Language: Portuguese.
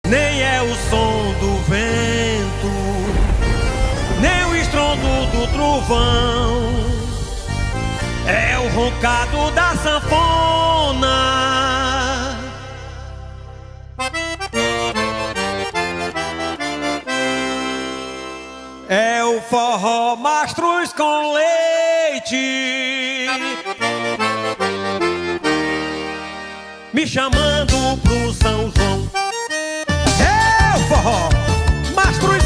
nem é o som do vento, nem o estrondo do trovão, é o roncado da sanfona. É o forró mastruz com leite, me chamando pro São João. É o forró mastruz